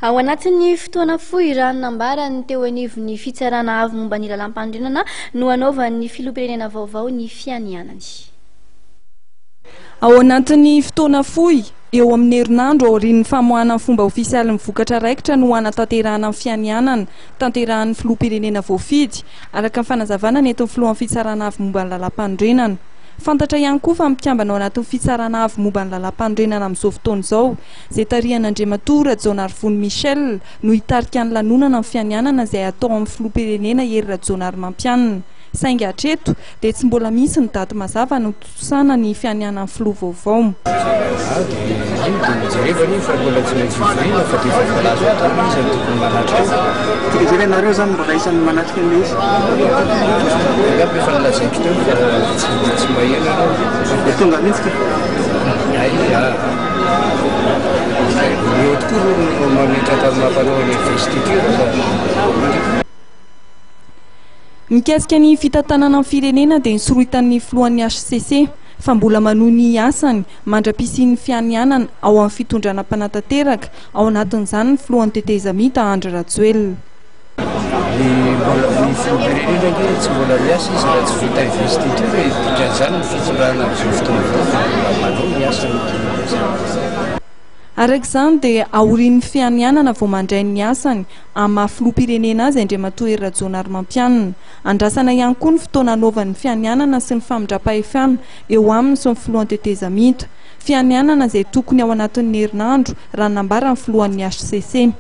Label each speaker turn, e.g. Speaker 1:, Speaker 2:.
Speaker 1: Ao anatin'ny fotoana fohy raha nambarany teo anivon'ny fitsarana avy momba ny lalam-pandrenana no anaovan'ny filoham-pirenena vaovao ny fianianany.
Speaker 2: Ao anatin'ny fotoana fohy eo amin'ny herinandro aorian'ny famoahana fomba ofisialy mivokatra raikitra no anatanterahana amin'ny fianianana tanterahan'ny filoham-pirenena voafidy araka ny fanazavana nentin'ny filohan'ny fitsarana avy momba ny lalam-pandrenana. Fantatra ihany koa fa mikambana ao anatin'ny fitsarana avy momba ny lalam-pandrenana amin'izao fotoana izao izay tarihan'Andriamatoa Rajaonarivony Michel no hitarika ny lanonana amin'ny fianianana izay atao amin'ny filoham-pirenena Hery Rajaonarimampianina. Saingy hatreto dia tsy mbola misy ny daty mazava notosana ny fianianan'ny filoha vaovao. Mikasika ny fitantanana amin'ny firenena dia nisorotan'ny filohan'ny HCC fa mbola manohy ny asany mandra-pisian'ny fianianana ao amin'ny fitondrana mpanantanteraka ao anatin'izany ny filohan'ny tetezamita Andry Rajoelina.
Speaker 3: Ny filoham-pirenena tsy mbola miasa izy raha tsy vita investiture dikan'izany ny fitondrana amin'izao fotoana manohy ny asany.
Speaker 2: Araka izany dia aorian'ny fianianana vao mandray ny asany amin'ny maha-filoham-pirenena azy Andriamatoa Hery Rajaonarimampianina. Andrasana ihany koa ny fotoana anaovan'ny fianianana sy ny famindram-pahefana eo aminy sy ny filohan'ny tetezamita. Fianianana izay tokony ao anatin'ny herinandro raha nambarany filohan'ny HCC.